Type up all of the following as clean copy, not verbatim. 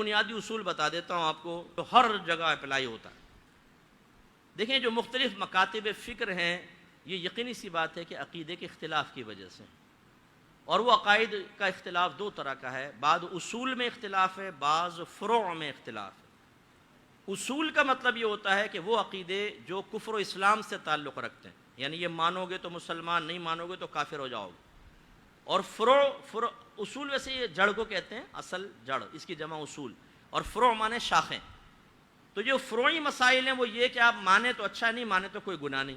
بنیادی اصول بتا دیتا ہوں آپ کو، تو ہر جگہ اپلائی ہوتا ہے۔ دیکھیں جو مختلف مکاتب فکر ہیں، یہ یقینی سی بات ہے کہ عقیدے کے اختلاف کی وجہ سے، اور وہ عقائد کا اختلاف دو طرح کا ہے، بعض اصول میں اختلاف ہے، بعض فروع میں اختلاف ہے۔ اصول کا مطلب یہ ہوتا ہے کہ وہ عقیدے جو کفر و اسلام سے تعلق رکھتے ہیں، یعنی یہ مانو گے تو مسلمان، نہیں مانو گے تو کافر ہو جاؤ گے۔ اور فروع اصول ویسے یہ جڑ کو کہتے ہیں، اصل جڑ، اس کی جمع اصول، اور فروع مانے شاخیں۔ تو جو فروعی مسائل ہیں وہ یہ کہ آپ مانے تو اچھا، نہیں مانے تو کوئی گناہ نہیں،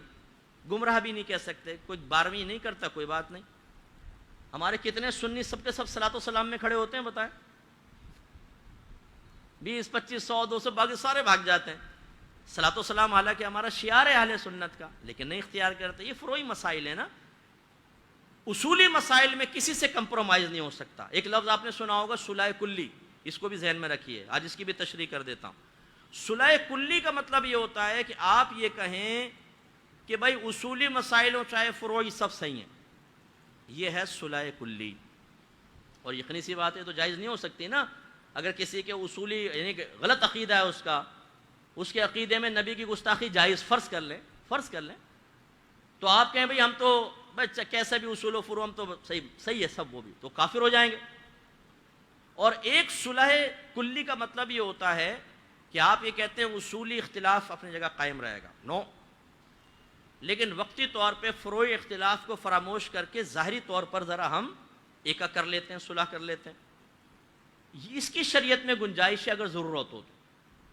گمراہ بھی نہیں کہہ سکتے، کوئی 12ویں نہیں کرتا کوئی بات نہیں۔ ہمارے کتنے سنی سب کے سب صلاۃ و سلام میں کھڑے ہوتے ہیں بتائیں؟ 20 25 100 200 باقی سارے بھاگ جاتے ہیں۔ صلاۃ و سلام حالانکہ ہمارا شعار ہے اہل سنت کا، لیکن نہیں اختیار کرتے۔ یہ فروعی مسائل ہیں نا۔ اصولی مسائل میں کسی سے کمپرومائز نہیں ہو سکتا۔ ایک لفظ آپ نے سنا ہوگا صلح کلی، اس کو بھی ذہن میں رکھیے، آج اس کی بھی تشریح کر دیتا ہوں۔ صلح کلی کا مطلب یہ ہوتا ہے کہ آپ یہ کہیں کہ بھائی اصولی مسائل ہو چاہے فروعی سب صحیح ہیں، یہ ہے صلح کلی۔ اور یقینی سی بات ہے تو جائز نہیں ہو سکتی نا۔ اگر کسی کے اصولی یعنی کہ غلط عقیدہ ہے اس کے عقیدے میں نبی کی گستاخی جائز فرض کر لیں تو آپ کہیں بھئی ہم تو بھائی کیسا بھی اصول و فروع ہم تو صحیح ہے سب، وہ بھی تو کافر ہو جائیں گے۔ اور ایک صلح کلی کا مطلب یہ ہوتا ہے کہ آپ یہ کہتے ہیں اصولی اختلاف اپنی جگہ قائم رہے گا، نو، لیکن وقتی طور پہ فروعی اختلاف کو فراموش کر کے ظاہری طور پر ذرا ہم ایکا کر لیتے ہیں، صلح کر لیتے ہیں۔ اس کی شریعت میں گنجائش ہے اگر ضرورت ہو تو۔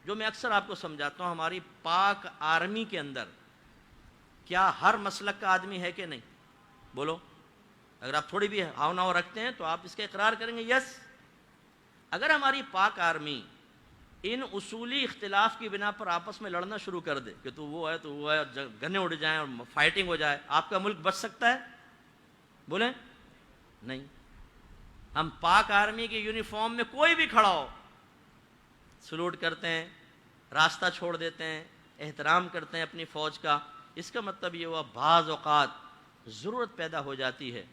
جو میں اکثر آپ کو سمجھاتا ہوں، ہماری پاک آرمی کے اندر کیا ہر مسلک کا آدمی ہے کہ نہیں؟ بولو، اگر آپ تھوڑی بھی ہاؤ ناؤ رکھتے ہیں تو آپ اس کا اقرار کریں گے، یس۔ اگر ہماری پاک آرمی ان اصولی اختلاف کی بنا پر آپس میں لڑنا شروع کر دے کہ تو وہ ہے، گنے اڑ جائیں اور فائٹنگ ہو جائے، آپ کا ملک بچ سکتا ہے؟ بولیں نہیں۔ ہم پاک آرمی کی یونیفارم میں کوئی بھی کھڑا ہو، سلوٹ کرتے ہیں، راستہ چھوڑ دیتے ہیں، احترام کرتے ہیں اپنی فوج کا۔ اس کا مطلب یہ ہوا بعض اوقات ضرورت پیدا ہو جاتی ہے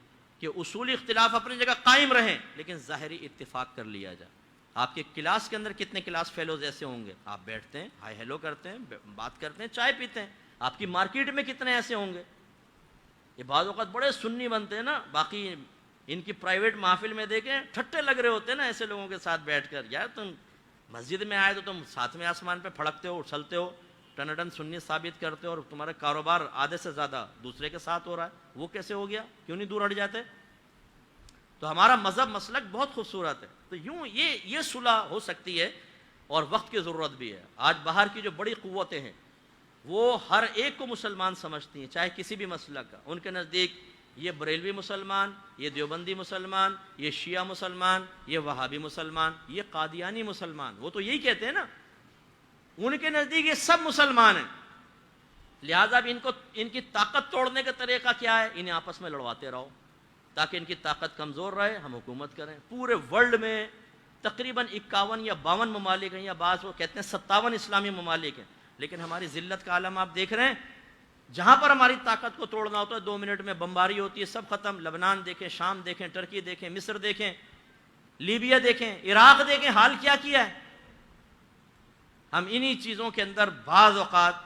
کہ اصولی اختلاف اپنی جگہ قائم رہیں لیکن ظاہری اتفاق کر لیا جائے۔ آپ کے کلاس کے اندر کتنے کلاس فیلوز ایسے ہوں گے، آپ بیٹھتے ہیں، ہائی ہیلو کرتے ہیں، بات کرتے ہیں، چائے پیتے ہیں۔ آپ کی مارکیٹ میں کتنے ایسے ہوں گے؟ یہ بعض اوقات بڑے سنی بنتے ہیں نا، باقی ان کی پرائیویٹ محفل میں دیکھیں ٹھٹے لگ رہے ہوتے ہیں نا ایسے لوگوں کے ساتھ بیٹھ کر، یار تم مسجد میں آئے تو تم ساتھ میں آسمان پہ پھڑکتے ہو، اچھلتے ہو، ٹنڈن سنی ثابت کرتے ہو، اور تمہارا کاروبار آدھے سے زیادہ دوسرے کے ساتھ ہو رہا ہے، وہ کیسے ہو گیا؟ کیوں نہیں دور ہٹ جاتے؟ تو ہمارا مذہب مسلک بہت خوبصورت ہے۔ تو یوں یہ صلح ہو سکتی ہے اور وقت کی ضرورت بھی ہے۔ آج باہر کی جو بڑی قوتیں ہیں وہ ہر ایک کو مسلمان سمجھتی ہیں، چاہے کسی بھی مسلک کا۔ ان کے نزدیک یہ بریلوی مسلمان، یہ دیوبندی مسلمان، یہ شیعہ مسلمان، یہ وہابی مسلمان، یہ قادیانی مسلمان، وہ تو یہی کہتے ہیں نا۔ ان کے نزدیک یہ سب مسلمان ہیں، لہٰذا ان کی طاقت توڑنے کا طریقہ کیا ہے؟ انہیں آپس میں لڑواتے رہو تاکہ ان کی طاقت کمزور رہے، ہم حکومت کریں۔ پورے ورلڈ میں تقریباً 51 یا 52 ممالک ہیں، یا بعض وہ کہتے ہیں 57 اسلامی ممالک ہیں، لیکن ہماری ذلت کا عالم آپ دیکھ رہے ہیں۔ جہاں پر ہماری طاقت کو توڑنا ہوتا ہے 2 منٹ میں بمباری ہوتی ہے، سب ختم۔ لبنان دیکھیں، شام دیکھیں، ترکی دیکھیں، مصر دیکھیں، لیبیا دیکھیں، عراق دیکھیں، حال کیا کیا ہے۔ ہم انہی چیزوں کے اندر بعض اوقات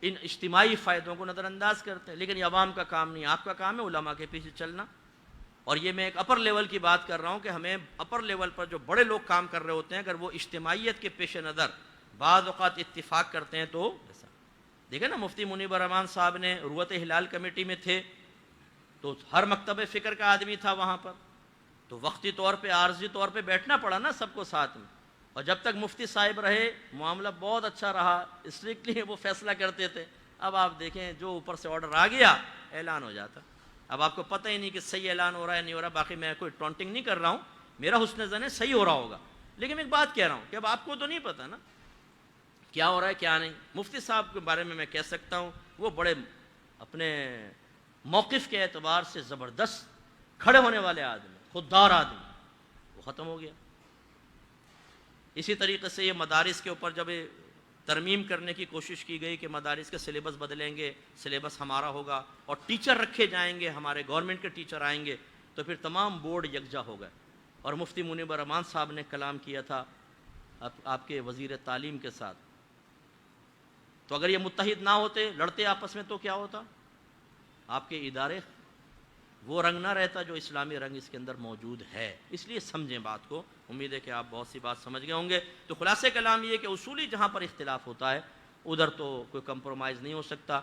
ان اجتماعی فائدوں کو نظر انداز کرتے ہیں، لیکن یہ عوام کا کام نہیں، آپ کا کام ہے علماء کے پیچھے چلنا۔ اور یہ میں ایک اپر لیول کی بات کر رہا ہوں کہ ہمیں اپر لیول پر جو بڑے لوگ کام کر رہے ہوتے ہیں، اگر وہ اجتماعیت کے پیش نظر بعض اوقات اتفاق کرتے ہیں تو ایسا دیکھیں نا، مفتی منیب الرحمان صاحب نے روت ہلال کمیٹی میں تھے تو ہر مکتب فکر کا آدمی تھا وہاں پر، تو وقتی طور پہ عارضی طور پہ بیٹھنا پڑا نا سب کو ساتھ میں۔ اور جب تک مفتی صاحب رہے معاملہ بہت اچھا رہا، اسٹرکٹلی وہ فیصلہ کرتے تھے۔ اب آپ دیکھیں جو اوپر سے آرڈر آ گیا اعلان ہو جاتا، اب آپ کو پتہ ہی نہیں کہ صحیح اعلان ہو رہا ہے نہیں ہو رہا۔ باقی میں کوئی ٹونٹنگ نہیں کر رہا ہوں، میرا حسن زن ہے صحیح ہو رہا ہوگا، لیکن میں ایک بات کہہ رہا ہوں کہ اب آپ کو تو نہیں پتہ نا کیا ہو رہا ہے کیا نہیں۔ مفتی صاحب کے بارے میں کہہ سکتا ہوں وہ بڑے اپنے موقف کے اعتبار سے زبردست کھڑے ہونے والے آدمی، خوددار آدمی، وہ ختم ہو گیا۔ اسی طریقے سے یہ مدارس کے اوپر جب ترمیم کرنے کی کوشش کی گئی کہ مدارس کے سلیبس بدلیں گے، سلیبس ہمارا ہوگا اور ٹیچر رکھے جائیں گے، ہمارے گورنمنٹ کے ٹیچر آئیں گے، تو پھر تمام بورڈ یکجا ہو گئے اور مفتی منیب الرحمان صاحب نے کلام کیا تھا آپ کے وزیر تعلیم کے ساتھ، تو اگر یہ متحد نہ ہوتے، لڑتے آپس میں، تو کیا ہوتا؟ آپ کے ادارے وہ رنگ نہ رہتا جو اسلامی رنگ اس کے اندر موجود ہے۔ اس لیے سمجھیں بات کو، امید ہے کہ آپ بہت سی بات سمجھ گئے ہوں گے۔ تو خلاصہ کلام یہ ہے کہ اصولی جہاں پر اختلاف ہوتا ہے ادھر تو کوئی کمپرومائز نہیں ہو سکتا۔